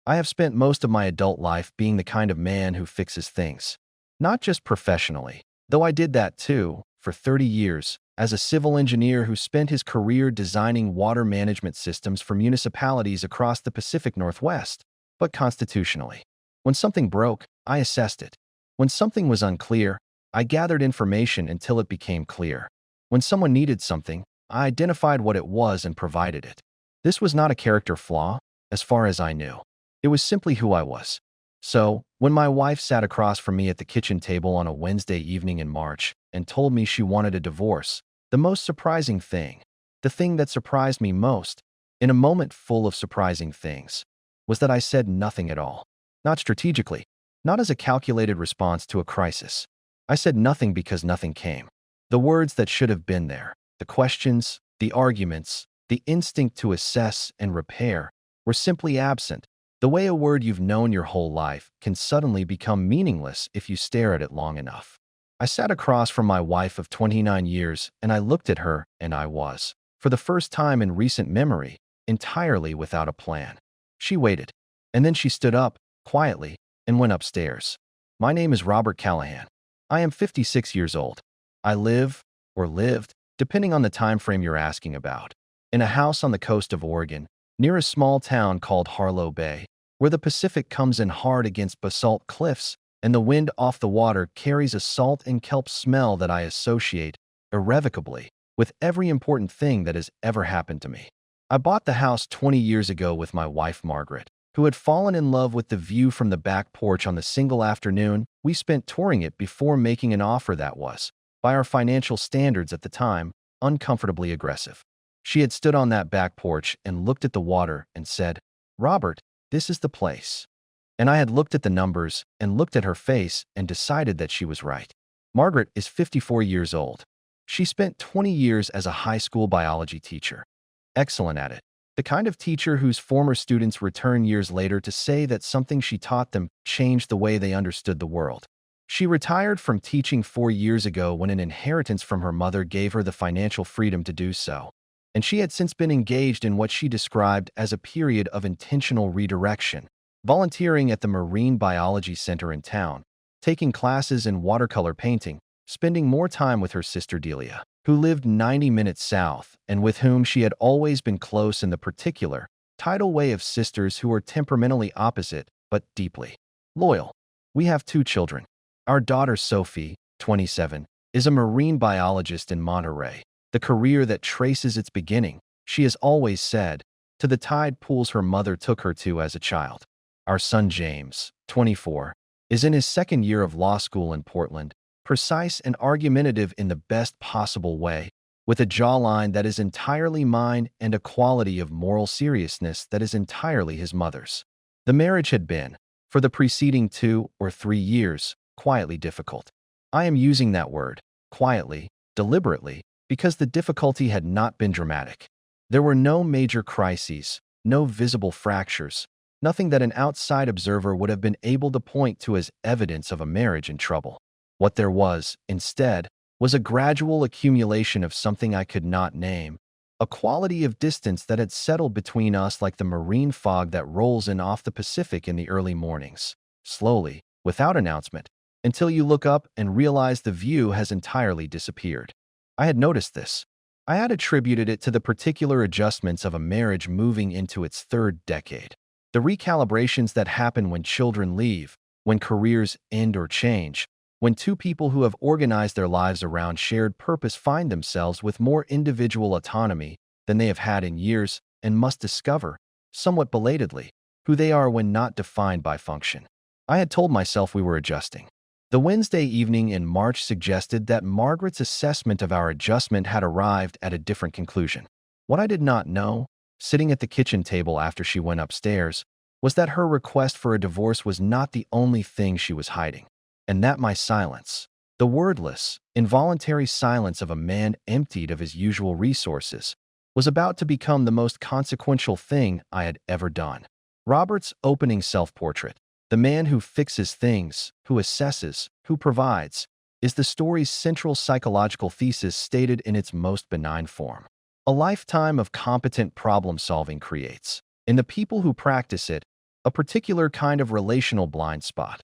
I have spent most of my adult life being the kind of man who fixes things. Not just professionally, though I did that too, for 30 years, as a civil engineer who spent his career designing water management systems for municipalities across the Pacific Northwest, but constitutionally. When something broke, I assessed it. When something was unclear, I gathered information until it became clear. When someone needed something, I identified what it was and provided it. This was not a character flaw, as far as I knew. It was simply who I was. So, when my wife sat across from me at the kitchen table on a Wednesday evening in March and told me she wanted a divorce, the most surprising thing, the thing that surprised me most, in a moment full of surprising things, was that I said nothing at all. Not strategically, not as a calculated response to a crisis. I said nothing because nothing came. The words that should have been there, the questions, the arguments, the instinct to assess and repair, were simply absent. The way a word you've known your whole life can suddenly become meaningless if you stare at it long enough. I sat across from my wife of 29 years and I looked at her and I was, for the first time in recent memory, entirely without a plan. She waited, and then she stood up, quietly, and went upstairs. My name is Robert Callahan. I am 56 years old. I live, or lived, depending on the time frame you're asking about, in a house on the coast of Oregon, near a small town called Harlow Bay, where the Pacific comes in hard against basalt cliffs and the wind off the water carries a salt and kelp smell that I associate, irrevocably, with every important thing that has ever happened to me. I bought the house 20 years ago with my wife Margaret, who had fallen in love with the view from the back porch on the single afternoon we spent touring it before making an offer that was, by our financial standards at the time, uncomfortably aggressive. She had stood on that back porch and looked at the water and said, "Robert, this is the place." And I had looked at the numbers and looked at her face and decided that she was right. Margaret is 54 years old. She spent 20 years as a high school biology teacher. Excellent at it. The kind of teacher whose former students return years later to say that something she taught them changed the way they understood the world. She retired from teaching 4 years ago when an inheritance from her mother gave her the financial freedom to do so. And she had since been engaged in what she described as a period of intentional redirection, volunteering at the Marine Biology Center in town, taking classes in watercolor painting, spending more time with her sister Delia, who lived 90 minutes south and with whom she had always been close in the particular, tidal way of sisters who are temperamentally opposite but deeply loyal. We have 2 children. Our daughter Sophie, 27, is a marine biologist in Monterey, the career that traces its beginning, she has always said, to the tide pools her mother took her to as a child. Our son James, 24, is in his second year of law school in Portland, precise and argumentative in the best possible way, with a jawline that is entirely mine and a quality of moral seriousness that is entirely his mother's. The marriage had been, for the preceding 2 or 3 years, quietly difficult. I am using that word, quietly, deliberately, because the difficulty had not been dramatic. There were no major crises, no visible fractures, nothing that an outside observer would have been able to point to as evidence of a marriage in trouble. What there was, instead, was a gradual accumulation of something I could not name, a quality of distance that had settled between us like the marine fog that rolls in off the Pacific in the early mornings, slowly, without announcement, until you look up and realize the view has entirely disappeared. I had noticed this. I had attributed it to the particular adjustments of a marriage moving into its 3rd decade. The recalibrations that happen when children leave, when careers end or change, when 2 people who have organized their lives around shared purpose find themselves with more individual autonomy than they have had in years and must discover, somewhat belatedly, who they are when not defined by function. I had told myself we were adjusting. The Wednesday evening in March suggested that Margaret's assessment of our adjustment had arrived at a different conclusion. What I did not know, sitting at the kitchen table after she went upstairs, was that her request for a divorce was not the only thing she was hiding, and that my silence, the wordless, involuntary silence of a man emptied of his usual resources, was about to become the most consequential thing I had ever done. Robert's opening self-portrait, the man who fixes things, who assesses, who provides, is the story's central psychological thesis stated in its most benign form. A lifetime of competent problem-solving creates, in the people who practice it, a particular kind of relational blind spot.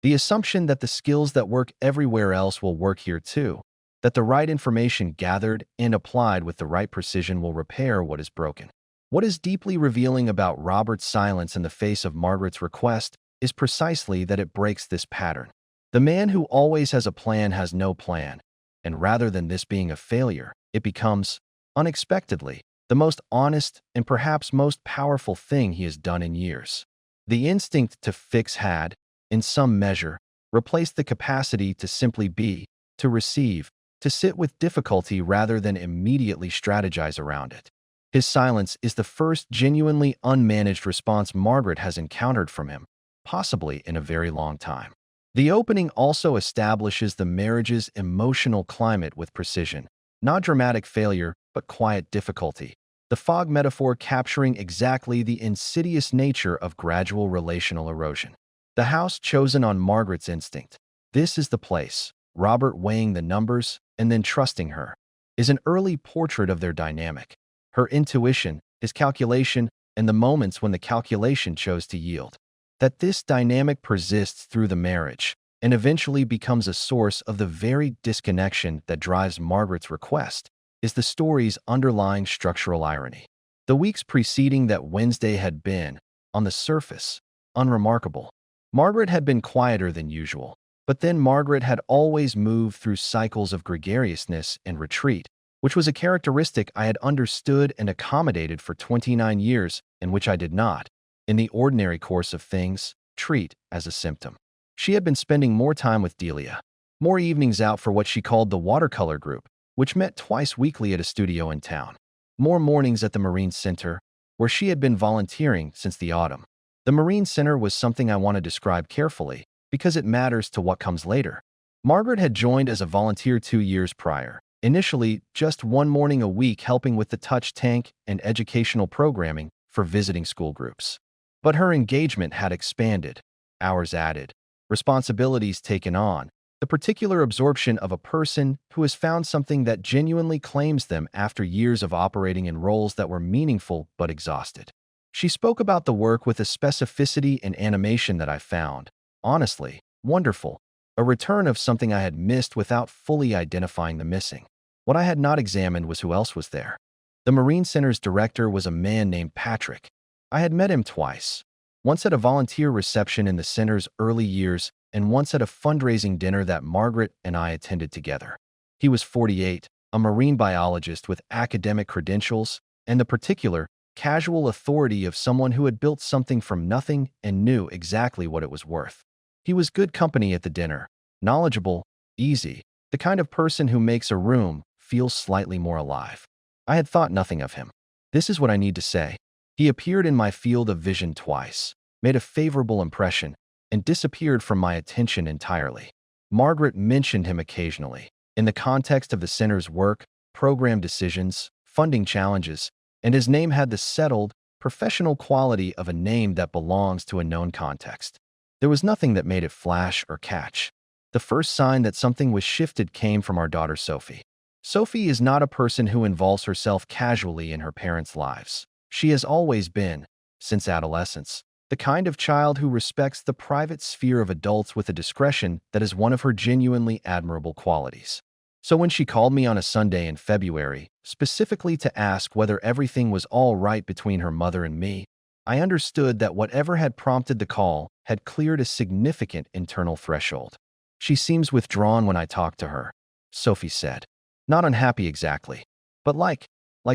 The assumption that the skills that work everywhere else will work here too, that the right information gathered and applied with the right precision will repair what is broken. What is deeply revealing about Robert's silence in the face of Margaret's request is precisely that it breaks this pattern. The man who always has a plan has no plan, and rather than this being a failure, it becomes, unexpectedly, the most honest and perhaps most powerful thing he has done in years. The instinct to fix had, in some measure, replaced the capacity to simply be, to receive, to sit with difficulty rather than immediately strategize around it. His silence is the first genuinely unmanaged response Margaret has encountered from him, possibly in a very long time. The opening also establishes the marriage's emotional climate with precision, not dramatic failure, but quiet difficulty. The fog metaphor capturing exactly the insidious nature of gradual relational erosion. The house chosen on Margaret's instinct. This is the place, Robert weighing the numbers and then trusting her, is an early portrait of their dynamic. Her intuition, his calculation, and the moments when the calculation chose to yield. That this dynamic persists through the marriage and eventually becomes a source of the very disconnection that drives Margaret's request is the story's underlying structural irony. The weeks preceding that Wednesday had been, on the surface, unremarkable. Margaret had been quieter than usual, but then Margaret had always moved through cycles of gregariousness and retreat, which was a characteristic I had understood and accommodated for 29 years and which I did not, in the ordinary course of things, treat as a symptom. She had been spending more time with Delia, more evenings out for what she called the watercolor group, which met twice weekly at a studio in town, more mornings at the Marine Center, where she had been volunteering since the autumn. The Marine Center was something I want to describe carefully, because it matters to what comes later. Margaret had joined as a volunteer 2 years prior, initially just one morning a week helping with the touch tank and educational programming for visiting school groups. But her engagement had expanded, hours added, responsibilities taken on, the particular absorption of a person who has found something that genuinely claims them after years of operating in roles that were meaningful but exhausted. She spoke about the work with a specificity and animation that I found, honestly, wonderful, a return of something I had missed without fully identifying the missing. What I had not examined was who else was there. The Marine Center's director was a man named Patrick. I had met him twice, once at a volunteer reception in the center's early years and once at a fundraising dinner that Margaret and I attended together. He was 48, a marine biologist with academic credentials, and the particular, casual authority of someone who had built something from nothing and knew exactly what it was worth. He was good company at the dinner, knowledgeable, easy, the kind of person who makes a room feel slightly more alive. I had thought nothing of him. This is what I need to say. He appeared in my field of vision twice, made a favorable impression, and disappeared from my attention entirely. Margaret mentioned him occasionally, in the context of the center's work, program decisions, funding challenges, and his name had the settled, professional quality of a name that belongs to a known context. There was nothing that made it flash or catch. The first sign that something was shifted came from our daughter Sophie. Sophie is not a person who involves herself casually in her parents' lives. She has always been, since adolescence, the kind of child who respects the private sphere of adults with a discretion that is one of her genuinely admirable qualities. So when she called me on a Sunday in February, specifically to ask whether everything was all right between her mother and me, I understood that whatever had prompted the call had cleared a significant internal threshold. She seems withdrawn when I talk to her, Sophie said. Not unhappy exactly, but like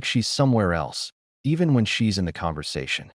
she's somewhere else, even when she's in the conversation.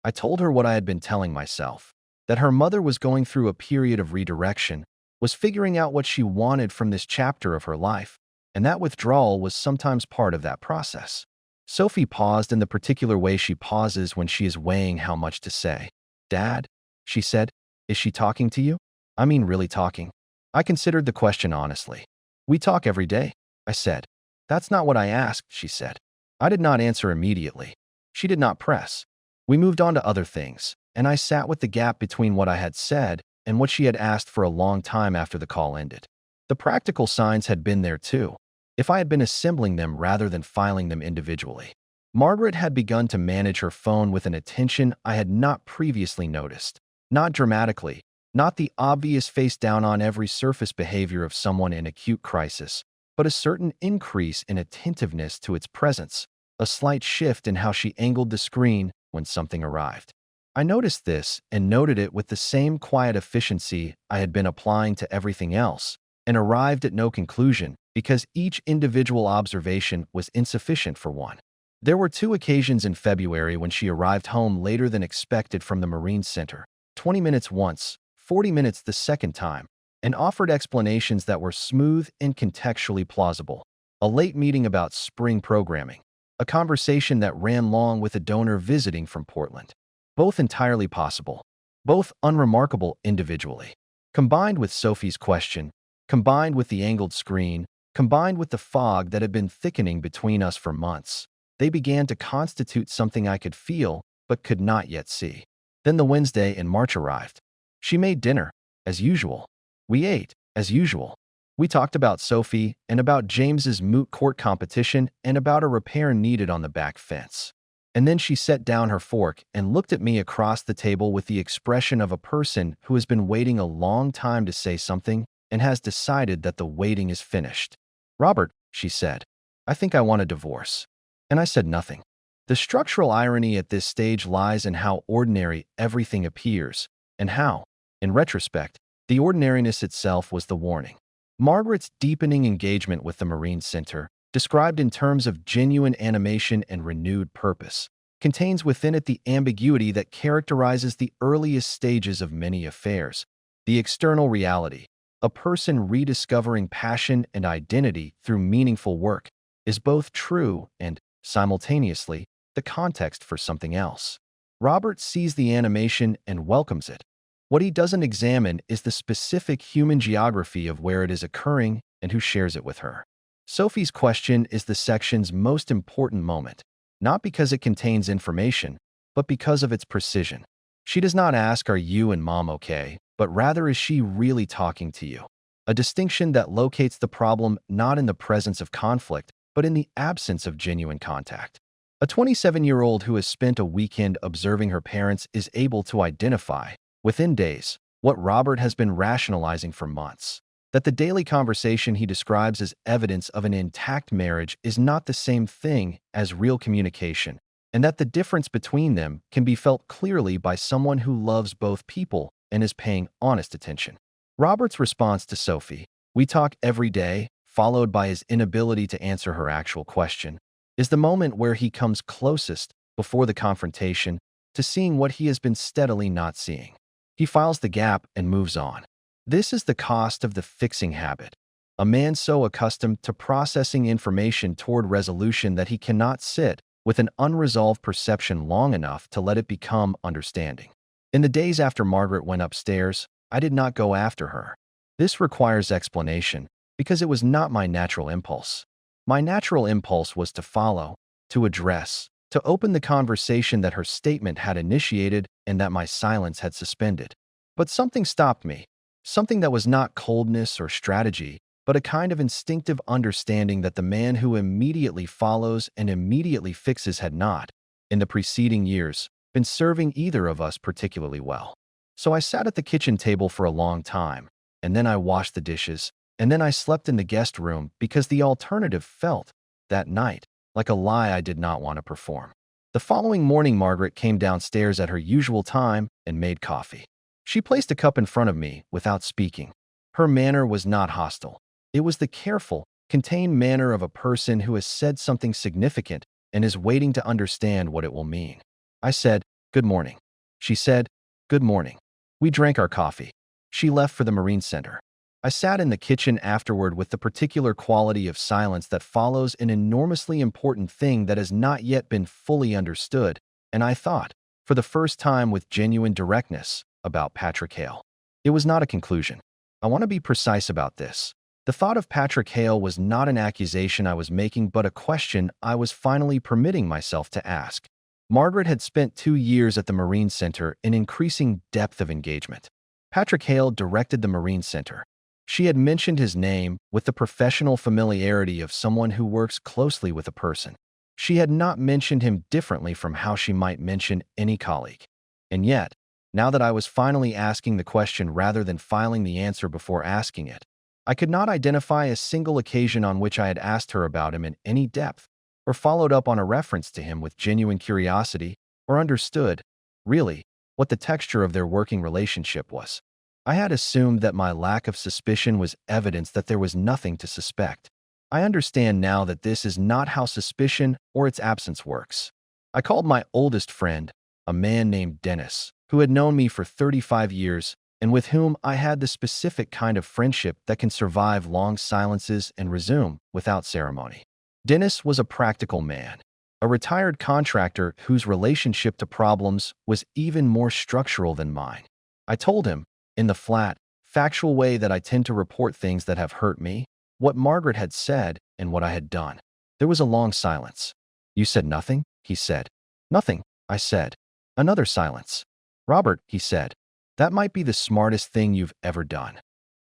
I told her what I had been telling myself, that her mother was going through a period of redirection, was figuring out what she wanted from this chapter of her life, and that withdrawal was sometimes part of that process. Sophie paused in the particular way she pauses when she is weighing how much to say. "Dad," she said, "is she talking to you? I mean really talking." I considered the question honestly. "We talk every day," I said. "That's not what I asked," she said. I did not answer immediately. She did not press. We moved on to other things, and I sat with the gap between what I had said and what she had asked for a long time after the call ended. The practical signs had been there too, if I had been assembling them rather than filing them individually. Margaret had begun to manage her phone with an attention I had not previously noticed. Not dramatically, not the obvious face down on every surface behavior of someone in acute crisis, but a certain increase in attentiveness to its presence, a slight shift in how she angled the screen when something arrived. I noticed this and noted it with the same quiet efficiency I had been applying to everything else, and arrived at no conclusion because each individual observation was insufficient for one. There were 2 occasions in February when she arrived home later than expected from the Marine Center, 20 minutes once, 40 minutes the second time, and offered explanations that were smooth and contextually plausible. A late meeting about spring programming, a conversation that ran long with a donor visiting from Portland. Both entirely possible, both unremarkable individually. Combined with Sophie's question, combined with the angled screen, combined with the fog that had been thickening between us for months, they began to constitute something I could feel but could not yet see. Then the Wednesday in March arrived. She made dinner, as usual. We ate, as usual. We talked about Sophie and about James's moot court competition and about a repair needed on the back fence. And then she set down her fork and looked at me across the table with the expression of a person who has been waiting a long time to say something and has decided that the waiting is finished. "Robert," she said, "I think I want a divorce." And I said nothing. The structural irony at this stage lies in how ordinary everything appears, and how, in retrospect, the ordinariness itself was the warning. Margaret's deepening engagement with the Marine Center, described in terms of genuine animation and renewed purpose, contains within it the ambiguity that characterizes the earliest stages of many affairs. The external reality, a person rediscovering passion and identity through meaningful work, is both true and, simultaneously, the context for something else. Robert sees the animation and welcomes it. What he doesn't examine is the specific human geography of where it is occurring and who shares it with her. Sophie's question is the section's most important moment, not because it contains information, but because of its precision. She does not ask, "Are you and Mom okay?" but rather, "Is she really talking to you?" A distinction that locates the problem not in the presence of conflict, but in the absence of genuine contact. A 27-year-old who has spent a weekend observing her parents is able to identify, within days, what Robert has been rationalizing for months. That the daily conversation he describes as evidence of an intact marriage is not the same thing as real communication, and that the difference between them can be felt clearly by someone who loves both people and is paying honest attention. Robert's response to Sophie, "We talk every day," followed by his inability to answer her actual question, is the moment where he comes closest, before the confrontation, to seeing what he has been steadily not seeing. He files the gap and moves on. This is the cost of the fixing habit. A man so accustomed to processing information toward resolution that he cannot sit with an unresolved perception long enough to let it become understanding. In the days after Margaret went upstairs, I did not go after her. This requires explanation, because it was not my natural impulse. My natural impulse was to follow, to address, to open the conversation that her statement had initiated and that my silence had suspended. But something stopped me. Something that was not coldness or strategy, but a kind of instinctive understanding that the man who immediately follows and immediately fixes had not, in the preceding years, been serving either of us particularly well. So I sat at the kitchen table for a long time, and then I washed the dishes, and then I slept in the guest room because the alternative felt, that night, like a lie I did not want to perform. The following morning, Margaret came downstairs at her usual time and made coffee. She placed a cup in front of me without speaking. Her manner was not hostile. It was the careful, contained manner of a person who has said something significant and is waiting to understand what it will mean. I said, "Good morning." She said, "Good morning." We drank our coffee. She left for the Marine Center. I sat in the kitchen afterward with the particular quality of silence that follows an enormously important thing that has not yet been fully understood, and I thought, for the first time with genuine directness, about Patrick Hale. It was not a conclusion. I want to be precise about this. The thought of Patrick Hale was not an accusation I was making, but a question I was finally permitting myself to ask. Margaret had spent 2 years at the Marine Center in increasing depth of engagement. Patrick Hale directed the Marine Center. She had mentioned his name with the professional familiarity of someone who works closely with a person. She had not mentioned him differently from how she might mention any colleague. And yet, now that I was finally asking the question rather than filing the answer before asking it, I could not identify a single occasion on which I had asked her about him in any depth, or followed up on a reference to him with genuine curiosity, or understood, really, what the texture of their working relationship was. I had assumed that my lack of suspicion was evidence that there was nothing to suspect. I understand now that this is not how suspicion or its absence works. I called my oldest friend, a man named Dennis, who had known me for 35 years and with whom I had the specific kind of friendship that can survive long silences and resume without ceremony. Dennis was a practical man, a retired contractor whose relationship to problems was even more structural than mine. I told him, in the flat, factual way that I tend to report things that have hurt me, what Margaret had said and what I had done. There was a long silence. "You said nothing?" he said. "Nothing," I said. Another silence. "Robert," he said, "that might be the smartest thing you've ever done."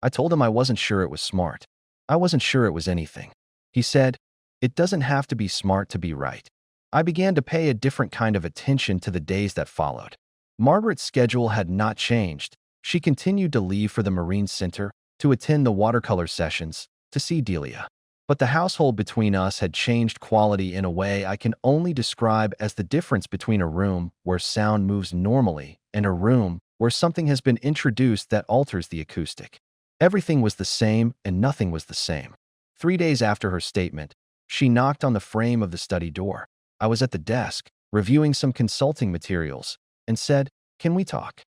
I told him I wasn't sure it was smart. I wasn't sure it was anything. He said, "It doesn't have to be smart to be right." I began to pay a different kind of attention to the days that followed. Margaret's schedule had not changed. She continued to leave for the Marine Center, to attend the watercolor sessions, to see Delia. But the household between us had changed quality in a way I can only describe as the difference between a room where sound moves normally and a room where something has been introduced that alters the acoustic. Everything was the same and nothing was the same. 3 days after her statement, she knocked on the frame of the study door. I was at the desk, reviewing some consulting materials, and said, "Can we talk?"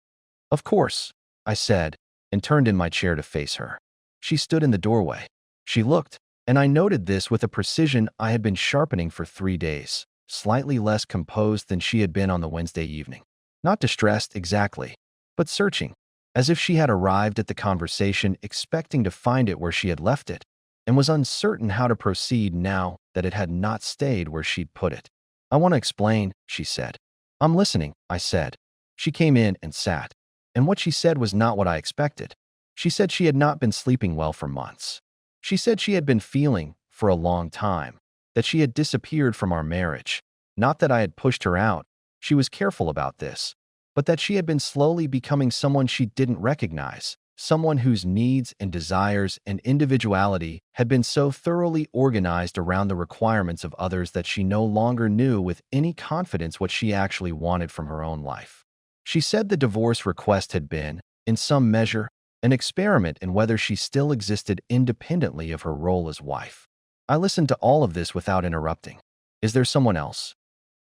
"Of course," I said, and turned in my chair to face her. She stood in the doorway. She looked, and I noted this with a precision I had been sharpening for 3 days, slightly less composed than she had been on the Wednesday evening. Not distressed exactly, but searching, as if she had arrived at the conversation expecting to find it where she had left it, and was uncertain how to proceed now that it had not stayed where she'd put it. "I want to explain," she said. "I'm listening," I said. She came in and sat, and what she said was not what I expected. She said she had not been sleeping well for months. She said she had been feeling, for a long time, that she had disappeared from our marriage. Not that I had pushed her out, she was careful about this, but that she had been slowly becoming someone she didn't recognize, someone whose needs and desires and individuality had been so thoroughly organized around the requirements of others that she no longer knew with any confidence what she actually wanted from her own life. She said the divorce request had been, in some measure, an experiment in whether she still existed independently of her role as wife. I listened to all of this without interrupting. "Is there someone else?"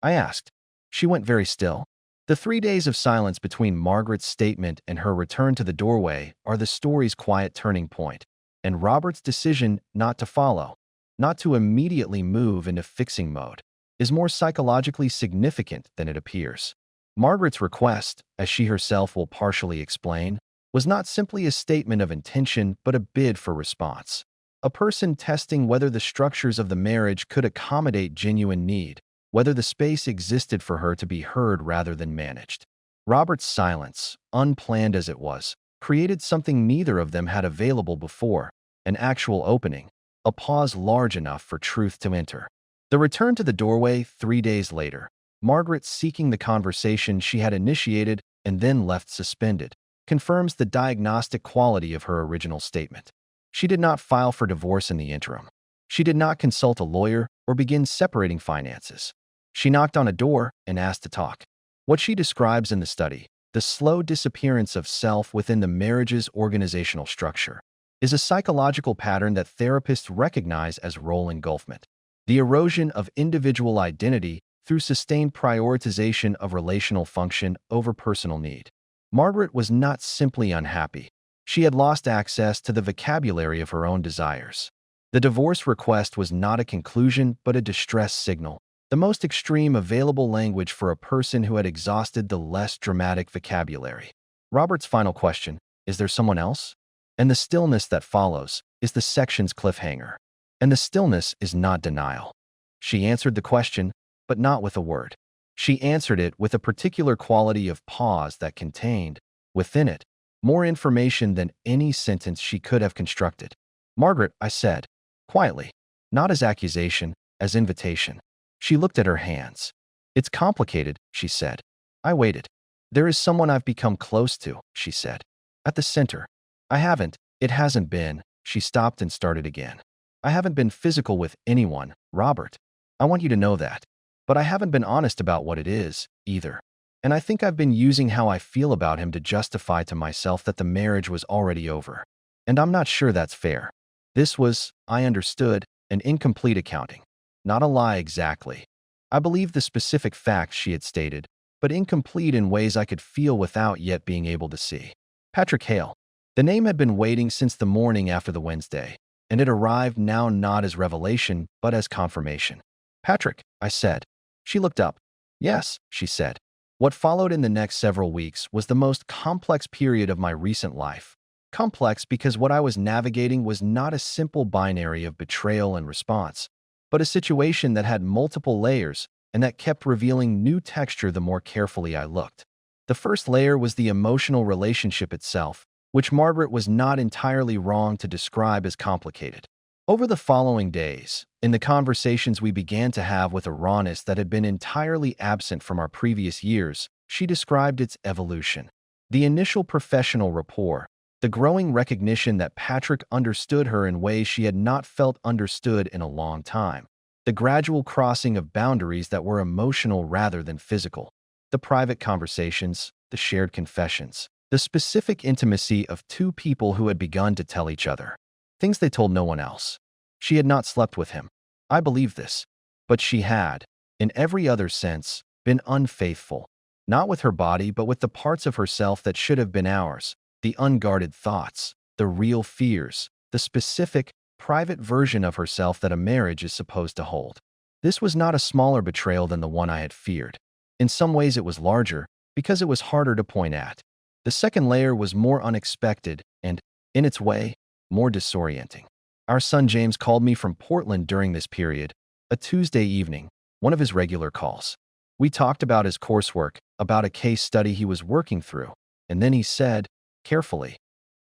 I asked. She went very still. The 3 days of silence between Margaret's statement and her return to the doorway are the story's quiet turning point, and Robert's decision not to follow, not to immediately move into fixing mode, is more psychologically significant than it appears. Margaret's request, as she herself will partially explain, was not simply a statement of intention but a bid for response. A person testing whether the structures of the marriage could accommodate genuine need, whether the space existed for her to be heard rather than managed. Robert's silence, unplanned as it was, created something neither of them had available before, an actual opening, a pause large enough for truth to enter. The return to the doorway 3 days later, Margaret seeking the conversation she had initiated and then left suspended, confirms the diagnostic quality of her original statement. She did not file for divorce in the interim. She did not consult a lawyer or begin separating finances. She knocked on a door and asked to talk. What she describes in the study, the slow disappearance of self within the marriage's organizational structure, is a psychological pattern that therapists recognize as role engulfment, the erosion of individual identity through sustained prioritization of relational function over personal need. Margaret was not simply unhappy. She had lost access to the vocabulary of her own desires. The divorce request was not a conclusion but a distress signal, the most extreme available language for a person who had exhausted the less dramatic vocabulary. Robert's final question, "Is there someone else?" And the stillness that follows is the section's cliffhanger. And the stillness is not denial. She answered the question, but not with a word. She answered it with a particular quality of pause that contained, within it, more information than any sentence she could have constructed. "Margaret," I said, quietly, not as accusation, as invitation. She looked at her hands. It's complicated, she said. I waited. There is someone I've become close to, she said. At the center. It hasn't been. She stopped and started again. I haven't been physical with anyone, Robert. I want you to know that. But I haven't been honest about what it is, either. And I think I've been using how I feel about him to justify to myself that the marriage was already over. And I'm not sure that's fair. This was, I understood, an incomplete accounting. Not a lie exactly. I believed the specific facts she had stated, but incomplete in ways I could feel without yet being able to see. Patrick Hale. The name had been waiting since the morning after the Wednesday, and it arrived now not as revelation, but as confirmation. Patrick, I said. She looked up. Yes, she said. What followed in the next several weeks was the most complex period of my recent life. Complex because what I was navigating was not a simple binary of betrayal and response, but a situation that had multiple layers and that kept revealing new texture the more carefully I looked. The first layer was the emotional relationship itself, which Margaret was not entirely wrong to describe as complicated. Over the following days, in the conversations we began to have with a rawness that had been entirely absent from our previous years, she described its evolution. The initial professional rapport, the growing recognition that Patrick understood her in ways she had not felt understood in a long time, the gradual crossing of boundaries that were emotional rather than physical, the private conversations, the shared confessions, the specific intimacy of two people who had begun to tell each other things they told no one else. She had not slept with him. I believed this. But she had, in every other sense, been unfaithful, not with her body but with the parts of herself that should have been ours, the unguarded thoughts, the real fears, the specific, private version of herself that a marriage is supposed to hold. This was not a smaller betrayal than the one I had feared. In some ways it was larger, because it was harder to point at. The second layer was more unexpected and, in its way, more disorienting. Our son James called me from Portland during this period, a Tuesday evening, one of his regular calls. We talked about his coursework, about a case study he was working through, and then he said, carefully,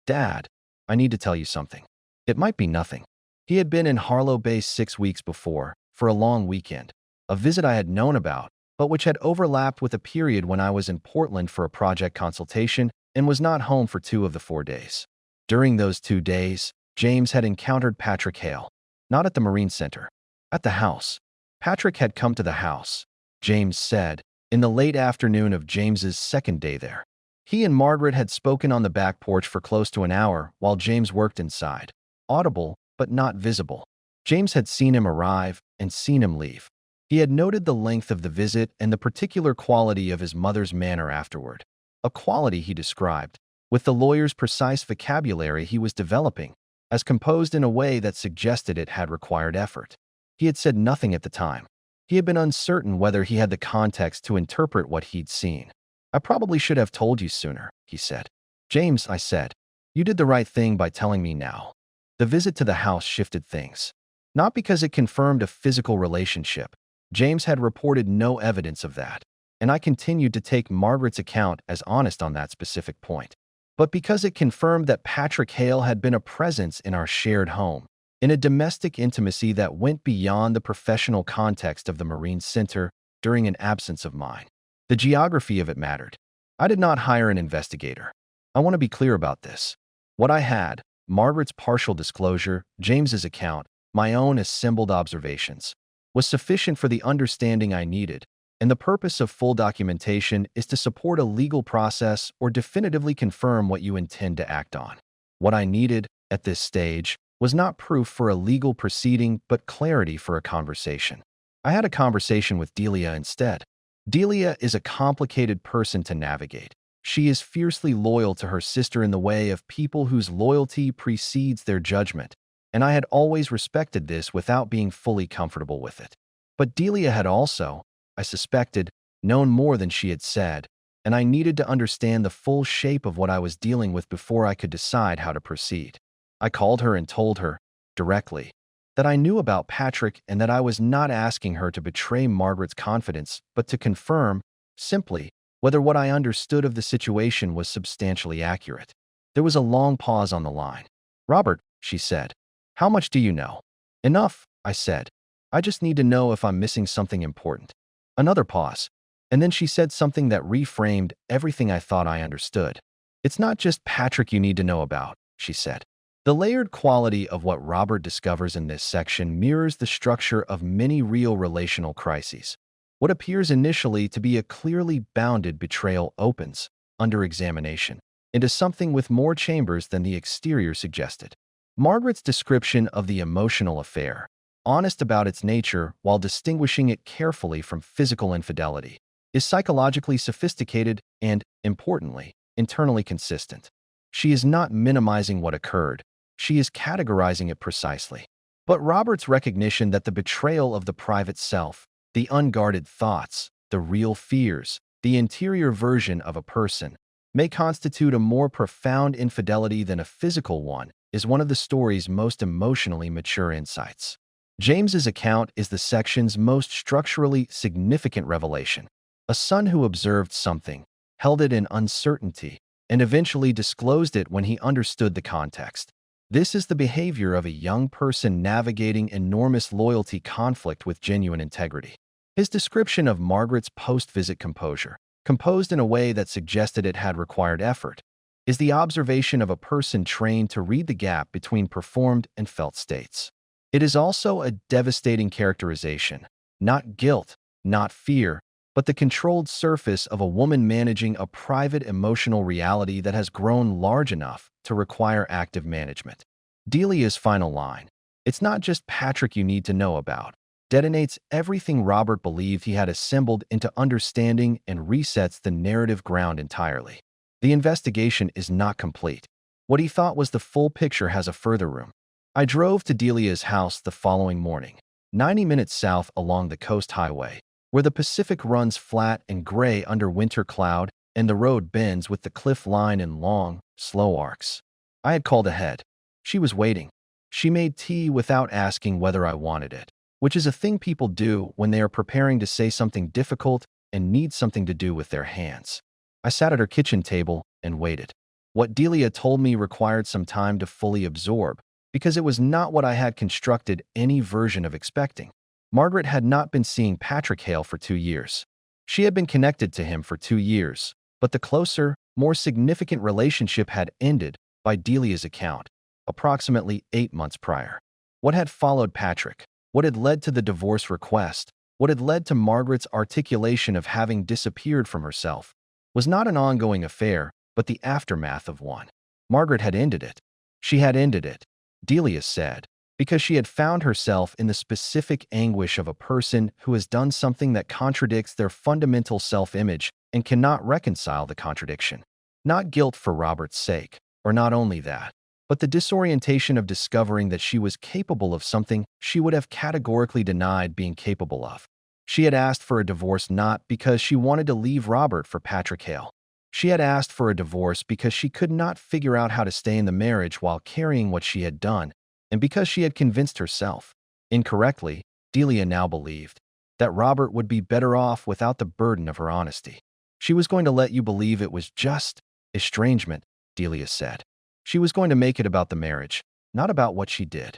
"Dad, I need to tell you something. It might be nothing." He had been in Harlow Base 6 weeks before, for a long weekend, a visit I had known about, but which had overlapped with a period when I was in Portland for a project consultation and was not home for 2 of the 4 days. During those 2 days, James had encountered Patrick Hale, not at the Marine Center, at the house. Patrick had come to the house, James said, in the late afternoon of James's second day there. He and Margaret had spoken on the back porch for close to an hour while James worked inside, audible but not visible. James had seen him arrive and seen him leave. He had noted the length of the visit and the particular quality of his mother's manner afterward, a quality he described, with the lawyer's precise vocabulary he was developing, as composed in a way that suggested it had required effort. He had said nothing at the time. He had been uncertain whether he had the context to interpret what he'd seen. "I probably should have told you sooner," he said. "James," I said, "you did the right thing by telling me now." The visit to the house shifted things. Not because it confirmed a physical relationship. James had reported no evidence of that, and I continued to take Margaret's account as honest on that specific point. But because it confirmed that Patrick Hale had been a presence in our shared home, in a domestic intimacy that went beyond the professional context of the Marine Center during an absence of mine. The geography of it mattered. I did not hire an investigator. I want to be clear about this. What I had, Margaret's partial disclosure, James's account, my own assembled observations, was sufficient for the understanding I needed, and the purpose of full documentation is to support a legal process or definitively confirm what you intend to act on. What I needed, at this stage, was not proof for a legal proceeding but clarity for a conversation. I had a conversation with Delia instead. Delia is a complicated person to navigate. She is fiercely loyal to her sister in the way of people whose loyalty precedes their judgment, and I had always respected this without being fully comfortable with it. But Delia had also, I suspected, known more than she had said, and I needed to understand the full shape of what I was dealing with before I could decide how to proceed. I called her and told her, directly, that I knew about Patrick and that I was not asking her to betray Margaret's confidence, but to confirm, simply, whether what I understood of the situation was substantially accurate. There was a long pause on the line. "Robert," she said, "how much do you know?" "Enough," I said. I just need to know if I'm missing something important. Another pause. And then she said something that reframed everything I thought I understood. It's not just Patrick you need to know about, she said. The layered quality of what Robert discovers in this section mirrors the structure of many real relational crises. What appears initially to be a clearly bounded betrayal opens, under examination, into something with more chambers than the exterior suggested. Margaret's description of the emotional affair, honest about its nature while distinguishing it carefully from physical infidelity, is psychologically sophisticated and, importantly, internally consistent. She is not minimizing what occurred, she is categorizing it precisely. But Robert's recognition that the betrayal of the private self, the unguarded thoughts, the real fears, the interior version of a person, may constitute a more profound infidelity than a physical one is one of the story's most emotionally mature insights. James's account is the section's most structurally significant revelation. A son who observed something, held it in uncertainty, and eventually disclosed it when he understood the context. This is the behavior of a young person navigating enormous loyalty conflict with genuine integrity. His description of Margaret's post-visit composure, composed in a way that suggested it had required effort, is the observation of a person trained to read the gap between performed and felt states. It is also a devastating characterization, not guilt, not fear, but the controlled surface of a woman managing a private emotional reality that has grown large enough to require active management. Delia's final line, "It's not just Patrick you need to know about," detonates everything Robert believed he had assembled into understanding and resets the narrative ground entirely. The investigation is not complete. What he thought was the full picture has a further room. I drove to Delia's house the following morning, 90 minutes south along the coast highway, where the Pacific runs flat and gray under winter cloud and the road bends with the cliff line in long, slow arcs. I had called ahead. She was waiting. She made tea without asking whether I wanted it, which is a thing people do when they are preparing to say something difficult and need something to do with their hands. I sat at her kitchen table and waited. What Delia told me required some time to fully absorb, because it was not what I had constructed any version of expecting. Margaret had not been seeing Patrick Hale for 2 years. She had been connected to him for 2 years, but the closer, more significant relationship had ended, by Delia's account, approximately 8 months prior. What had followed Patrick? What had led to the divorce request? What had led to Margaret's articulation of having disappeared from herself? Was not an ongoing affair, but the aftermath of one. Margaret had ended it. She had ended it, Delia said, because she had found herself in the specific anguish of a person who has done something that contradicts their fundamental self-image and cannot reconcile the contradiction. Not guilt for Robert's sake, or not only that, but the disorientation of discovering that she was capable of something she would have categorically denied being capable of. She had asked for a divorce not because she wanted to leave Robert for Patrick Hale. She had asked for a divorce because she could not figure out how to stay in the marriage while carrying what she had done, and because she had convinced herself, incorrectly, Delia now believed, that Robert would be better off without the burden of her honesty. She was going to let you believe it was just estrangement, Delia said. She was going to make it about the marriage, not about what she did.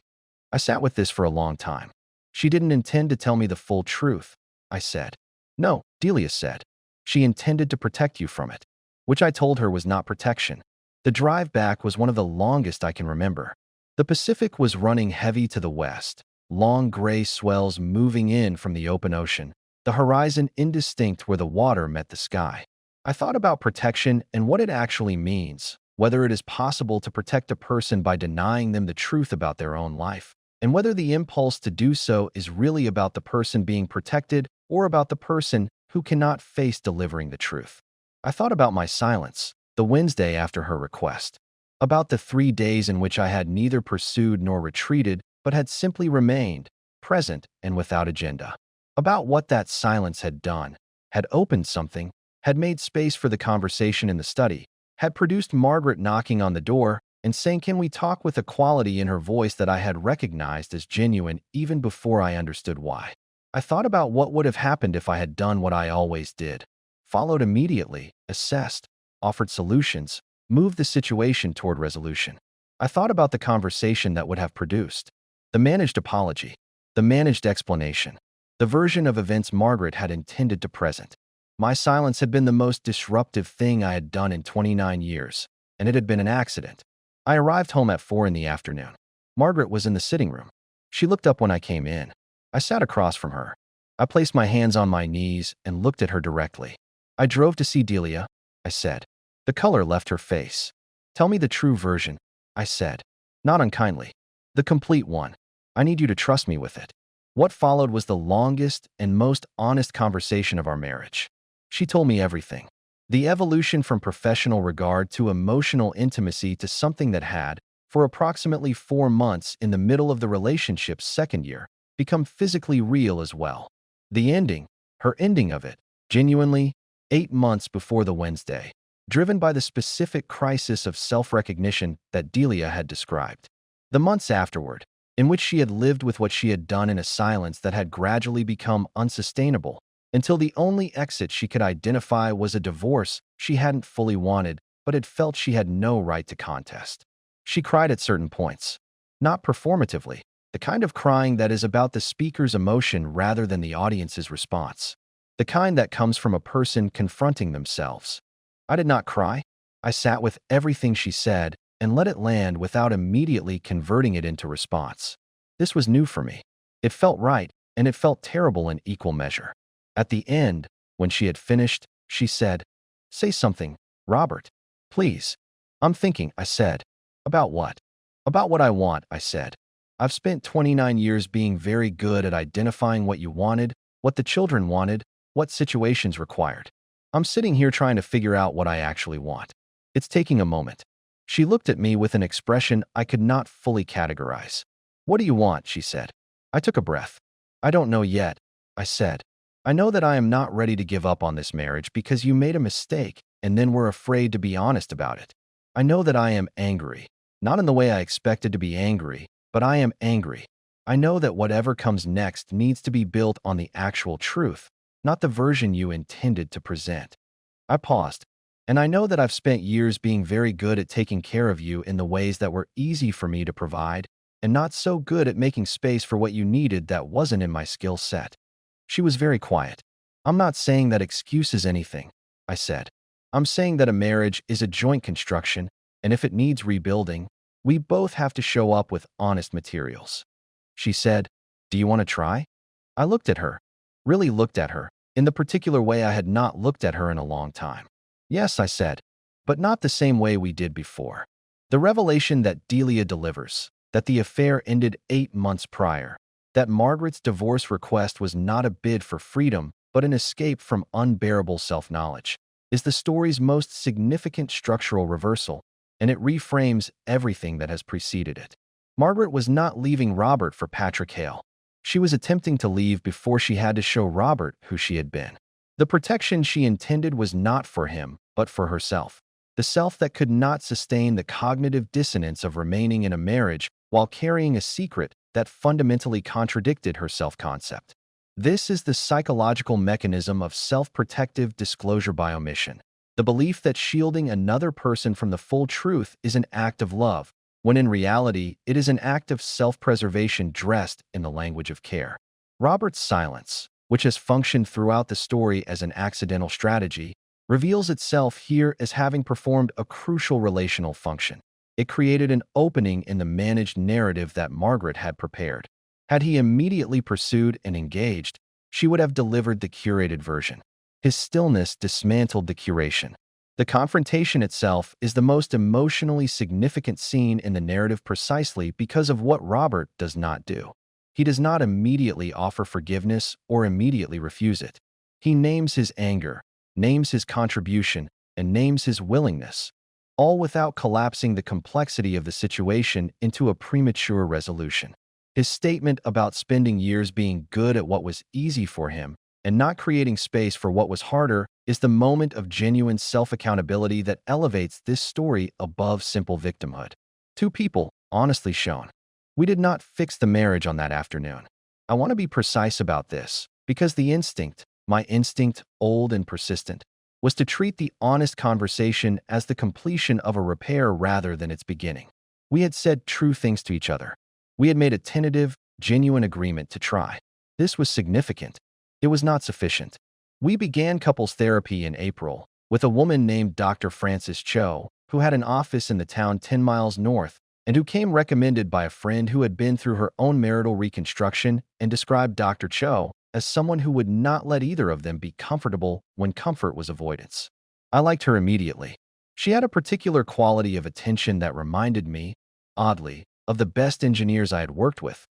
I sat with this for a long time. She didn't intend to tell me the full truth, I said. No, Delia said. She intended to protect you from it, which I told her was not protection. The drive back was one of the longest I can remember. The Pacific was running heavy to the west, long gray swells moving in from the open ocean, the horizon indistinct where the water met the sky. I thought about protection and what it actually means, whether it is possible to protect a person by denying them the truth about their own life, and whether the impulse to do so is really about the person being protected or about the person who cannot face delivering the truth. I thought about my silence, the Wednesday after her request, about the 3 days in which I had neither pursued nor retreated, but had simply remained, present and without agenda. About what that silence had done, had opened something, had made space for the conversation in the study, had produced Margaret knocking on the door and saying, "Can we talk?" with a quality in her voice that I had recognized as genuine even before I understood why. I thought about what would have happened if I had done what I always did, followed immediately, assessed, offered solutions, moved the situation toward resolution. I thought about the conversation that would have produced, the managed apology, The managed explanation. The version of events Margaret had intended to present. My silence had been the most disruptive thing I had done in 29 years, and it had been an accident. I arrived home at 4 in the afternoon. Margaret was in the sitting room. She looked up when I came in. I sat across from her. I placed my hands on my knees and looked at her directly. I drove to see Delia, I said. The color left her face. Tell me the true version, I said. Not unkindly. The complete one. I need you to trust me with it. What followed was the longest and most honest conversation of our marriage. She told me everything. The evolution from professional regard to emotional intimacy to something that had, for approximately 4 months in the middle of the relationship's second year, become physically real as well. The ending, her ending of it, genuinely, 8 months before the Wednesday, driven by the specific crisis of self-recognition that Delia had described. The months afterward, in which she had lived with what she had done in a silence that had gradually become unsustainable, until the only exit she could identify was a divorce she hadn't fully wanted but had felt she had no right to contest. She cried at certain points. Not performatively, the kind of crying that is about the speaker's emotion rather than the audience's response. The kind that comes from a person confronting themselves. I did not cry. I sat with everything she said and let it land without immediately converting it into response. This was new for me. It felt right, and it felt terrible in equal measure. At the end, when she had finished, she said, "Say something, Robert. Please." "I'm thinking," I said. "About what?" "About what I want," I said. "I've spent 29 years being very good at identifying what you wanted, what the children wanted, what situations required. I'm sitting here trying to figure out what I actually want. It's taking a moment." She looked at me with an expression I could not fully categorize. "What do you want?" she said. I took a breath. "I don't know yet," I said. "I know that I am not ready to give up on this marriage because you made a mistake and then were afraid to be honest about it. I know that I am angry, not in the way I expected to be angry, but I am angry. I know that whatever comes next needs to be built on the actual truth, not the version you intended to present." I paused. "And I know that I've spent years being very good at taking care of you in the ways that were easy for me to provide, and not so good at making space for what you needed that wasn't in my skill set." She was very quiet. "I'm not saying that excuses anything," I said. "I'm saying that a marriage is a joint construction, and if it needs rebuilding, we both have to show up with honest materials." She said, "Do you want to try?" I looked at her, really looked at her, in the particular way I had not looked at her in a long time. "Yes," I said, "but not the same way we did before." The revelation that Delia delivers, that the affair ended 8 months prior, that Margaret's divorce request was not a bid for freedom but an escape from unbearable self-knowledge, is the story's most significant structural reversal, and it reframes everything that has preceded it. Margaret was not leaving Robert for Patrick Hale. She was attempting to leave before she had to show Robert who she had been. The protection she intended was not for him, but for herself. The self that could not sustain the cognitive dissonance of remaining in a marriage while carrying a secret that fundamentally contradicted her self-concept. This is the psychological mechanism of self-protective disclosure by omission. The belief that shielding another person from the full truth is an act of love, when in reality it is an act of self-preservation dressed in the language of care. Robert's silence, which has functioned throughout the story as an accidental strategy, reveals itself here as having performed a crucial relational function. It created an opening in the managed narrative that Margaret had prepared. Had he immediately pursued and engaged, she would have delivered the curated version. His stillness dismantled the curation. The confrontation itself is the most emotionally significant scene in the narrative precisely because of what Robert does not do. He does not immediately offer forgiveness or immediately refuse it. He names his anger, names his contribution, and names his willingness, all without collapsing the complexity of the situation into a premature resolution. His statement about spending years being good at what was easy for him and not creating space for what was harder is the moment of genuine self-accountability that elevates this story above simple victimhood. Two people, honestly shown. We did not fix the marriage on that afternoon. I want to be precise about this, because the instinct, my instinct, old and persistent, was to treat the honest conversation as the completion of a repair rather than its beginning. We had said true things to each other. We had made a tentative, genuine agreement to try. This was significant. It was not sufficient. We began couples therapy in April with a woman named Dr. Frances Cho, who had an office in the town 10 miles north and who came recommended by a friend who had been through her own marital reconstruction and described Dr. Cho as someone who would not let either of them be comfortable when comfort was avoidance. I liked her immediately. She had a particular quality of attention that reminded me, oddly, of the best engineers I had worked with.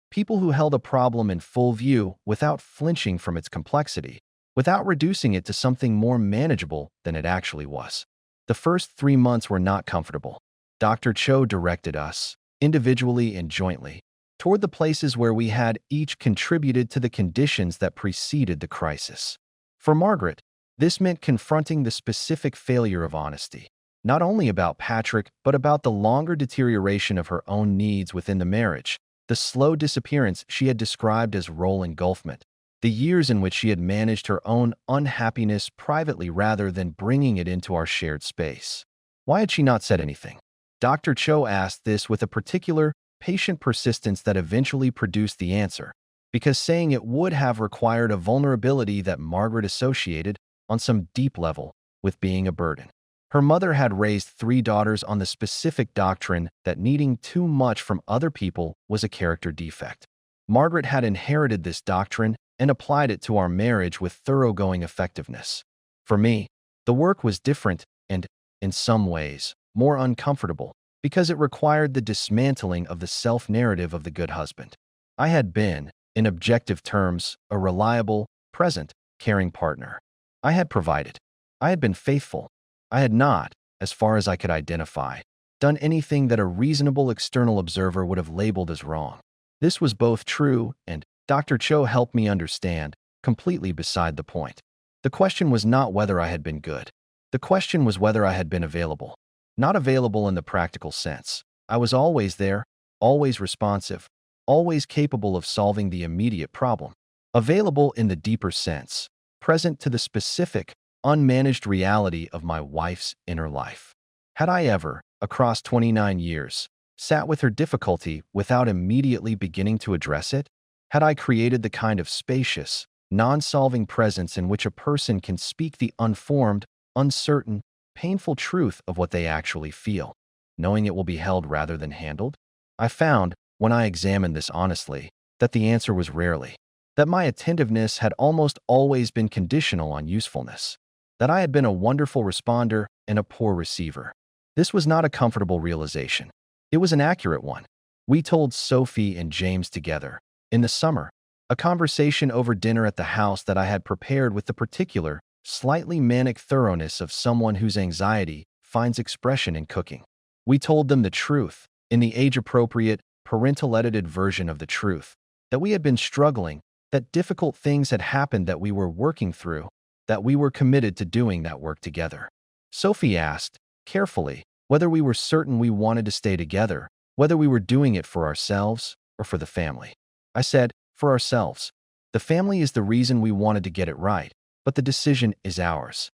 People who held a problem in full view without flinching from its complexity, without reducing it to something more manageable than it actually was. The first 3 months were not comfortable. Dr. Cho directed us, individually and jointly, toward the places where we had each contributed to the conditions that preceded the crisis. For Margaret, this meant confronting the specific failure of honesty, not only about Patrick, but about the longer deterioration of her own needs within the marriage, the slow disappearance she had described as role engulfment, the years in which she had managed her own unhappiness privately rather than bringing it into our shared space. Why had she not said anything? Dr. Cho asked this with a particular, patient persistence that eventually produced the answer, because saying it would have required a vulnerability that Margaret associated, on some deep level, with being a burden. Her mother had raised 3 daughters on the specific doctrine that needing too much from other people was a character defect. Margaret had inherited this doctrine and applied it to our marriage with thoroughgoing effectiveness. For me, the work was different and, in some ways, more uncomfortable, because it required the dismantling of the self-narrative of the good husband. I had been, in objective terms, a reliable, present, caring partner. I had provided. I had been faithful. I had not, as far as I could identify, done anything that a reasonable external observer would have labeled as wrong. This was both true and, Dr. Cho helped me understand, completely beside the point. The question was not whether I had been good. The question was whether I had been available. Not available in the practical sense. I was always there, always responsive, always capable of solving the immediate problem. Available in the deeper sense, present to the specific, unmanaged reality of my wife's inner life. Had I ever, across 29 years, sat with her difficulty without immediately beginning to address it? Had I created the kind of spacious, non-solving presence in which a person can speak the unformed, uncertain, painful truth of what they actually feel, knowing it will be held rather than handled? I found, when I examined this honestly, that the answer was rarely. That my attentiveness had almost always been conditional on usefulness. That I had been a wonderful responder and a poor receiver. This was not a comfortable realization. It was an accurate one. We told Sophie and James together, in the summer, a conversation over dinner at the house that I had prepared with the particular, slightly manic thoroughness of someone whose anxiety finds expression in cooking. We told them the truth, in the age-appropriate, parental-edited version of the truth, that we had been struggling, that difficult things had happened that we were working through, that we were committed to doing that work together. Sophie asked, carefully, whether we were certain we wanted to stay together, whether we were doing it for ourselves or for the family. I said, for ourselves. The family is the reason we wanted to get it right, but the decision is ours.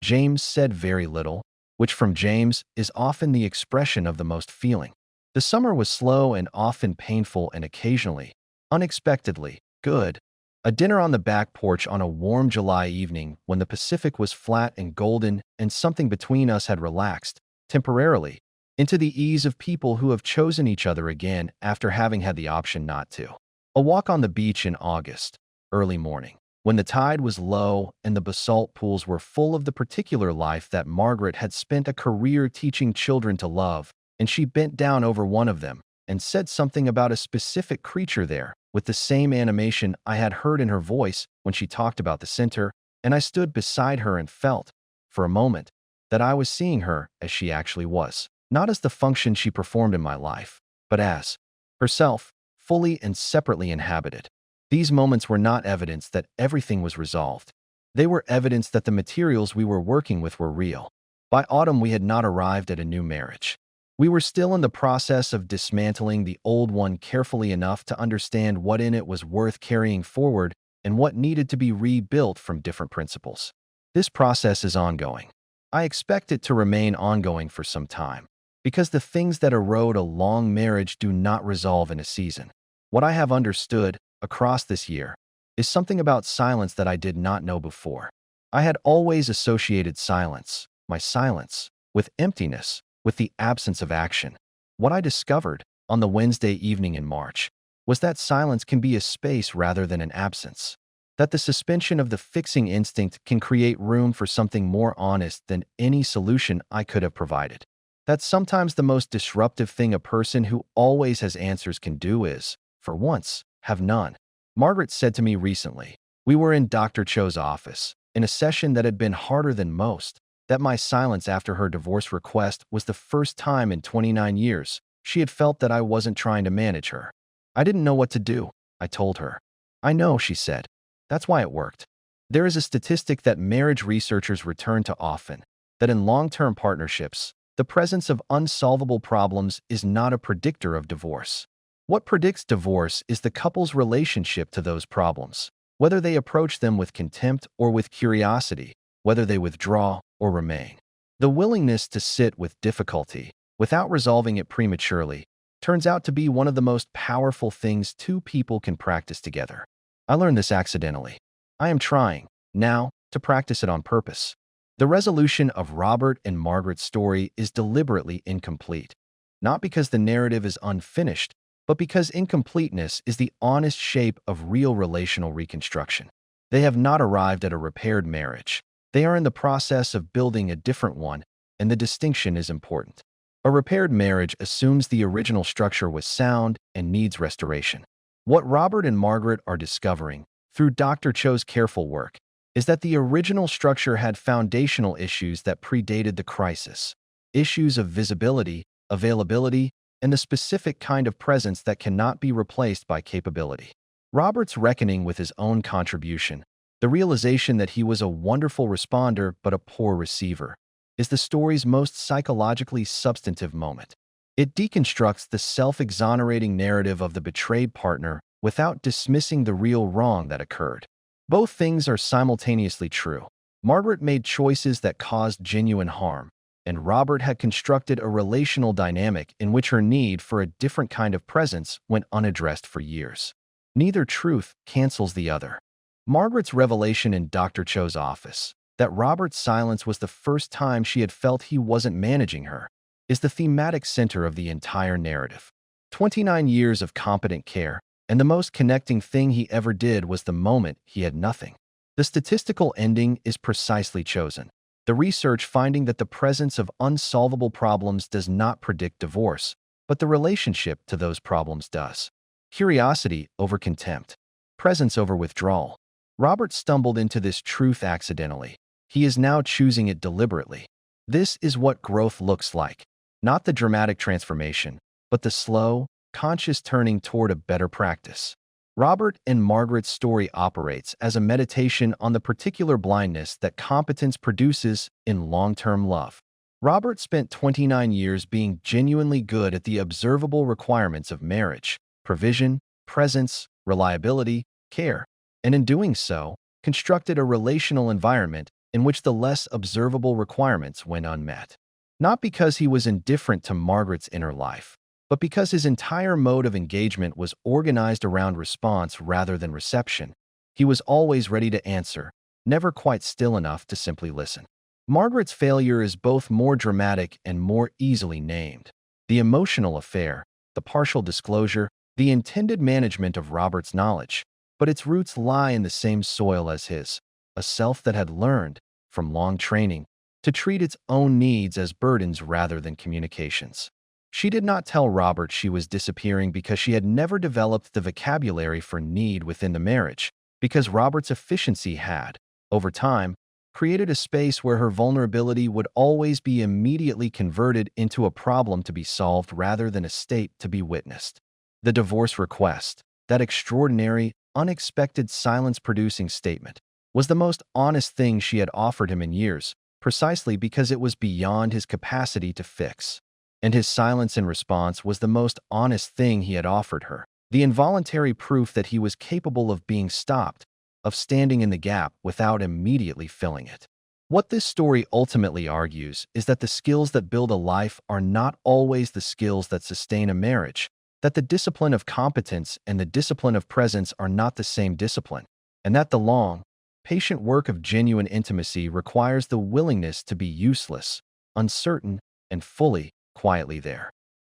James said very little, which from James is often the expression of the most feeling. The summer was slow and often painful and occasionally, unexpectedly, good. A dinner on the back porch on a warm July evening when the Pacific was flat and golden and something between us had relaxed, temporarily, into the ease of people who have chosen each other again after having had the option not to. A walk on the beach in August, early morning, when the tide was low and the basalt pools were full of the particular life that Margaret had spent a career teaching children to love, and she bent down over one of them and said something about a specific creature there, with the same animation I had heard in her voice when she talked about the center, and I stood beside her and felt, for a moment, that I was seeing her as she actually was, not as the function she performed in my life, but as herself, fully and separately inhabited. These moments were not evidence that everything was resolved. They were evidence that the materials we were working with were real. By autumn, we had not arrived at a new marriage. We were still in the process of dismantling the old one carefully enough to understand what in it was worth carrying forward and what needed to be rebuilt from different principles. This process is ongoing. I expect it to remain ongoing for some time, because the things that erode a long marriage do not resolve in a season. What I have understood across this year is something about silence that I did not know before. I had always associated silence, my silence, with emptiness, with the absence of action. What I discovered on the Wednesday evening in March was that silence can be a space rather than an absence. That the suspension of the fixing instinct can create room for something more honest than any solution I could have provided. That sometimes the most disruptive thing a person who always has answers can do is, for once, have none. Margaret said to me recently, we were in Dr. Cho's office, in a session that had been harder than most, that my silence after her divorce request was the first time in 29 years she had felt that I wasn't trying to manage her. I didn't know what to do, I told her. I know, she said. That's why it worked. There is a statistic that marriage researchers return to often, that in long-term partnerships, the presence of unsolvable problems is not a predictor of divorce. What predicts divorce is the couple's relationship to those problems, whether they approach them with contempt or with curiosity, whether they withdraw or remain. The willingness to sit with difficulty without resolving it prematurely turns out to be one of the most powerful things two people can practice together. I learned this accidentally. I am trying, now, to practice it on purpose. The resolution of Robert and Margaret's story is deliberately incomplete, not because the narrative is unfinished, but because incompleteness is the honest shape of real relational reconstruction. They have not arrived at a repaired marriage. They are in the process of building a different one, and the distinction is important. A repaired marriage assumes the original structure was sound and needs restoration. What Robert and Margaret are discovering, through Dr. Cho's careful work, is that the original structure had foundational issues that predated the crisis. Issues of visibility, availability, and the specific kind of presence that cannot be replaced by capability. Robert's reckoning with his own contribution, the realization that he was a wonderful responder but a poor receiver, is the story's most psychologically substantive moment. It deconstructs the self-exonerating narrative of the betrayed partner without dismissing the real wrong that occurred. Both things are simultaneously true. Margaret made choices that caused genuine harm, and Robert had constructed a relational dynamic in which her need for a different kind of presence went unaddressed for years. Neither truth cancels the other. Margaret's revelation in Dr. Cho's office, that Robert's silence was the first time she had felt he wasn't managing her, is the thematic center of the entire narrative. 29 years of competent care, and the most connecting thing he ever did was the moment he had nothing. The statistical ending is precisely chosen. The research finding that the presence of unsolvable problems does not predict divorce, but the relationship to those problems does. Curiosity over contempt. Presence over withdrawal. Robert stumbled into this truth accidentally. He is now choosing it deliberately. This is what growth looks like. Not the dramatic transformation, but the slow, conscious turning toward a better practice. Robert and Margaret's story operates as a meditation on the particular blindness that competence produces in long-term love. Robert spent 29 years being genuinely good at the observable requirements of marriage: provision, presence, reliability, care, and in doing so, constructed a relational environment in which the less observable requirements went unmet. Not because he was indifferent to Margaret's inner life, but because his entire mode of engagement was organized around response rather than reception. He was always ready to answer, never quite still enough to simply listen. Margaret's failure is both more dramatic and more easily named. The emotional affair, the partial disclosure, the intended management of Robert's knowledge, but its roots lie in the same soil as his, a self that had learned, from long training, to treat its own needs as burdens rather than communications. She did not tell Robert she was disappearing because she had never developed the vocabulary for need within the marriage, because Robert's efficiency had, over time, created a space where her vulnerability would always be immediately converted into a problem to be solved rather than a state to be witnessed. The divorce request, that extraordinary, unexpected silence-producing statement, was the most honest thing she had offered him in years, precisely because it was beyond his capacity to fix. And his silence in response was the most honest thing he had offered her, the involuntary proof that he was capable of being stopped, of standing in the gap without immediately filling it. What this story ultimately argues is that the skills that build a life are not always the skills that sustain a marriage, that the discipline of competence and the discipline of presence are not the same discipline, and that the long, patient work of genuine intimacy requires the willingness to be useless, uncertain, and fully, quietly there.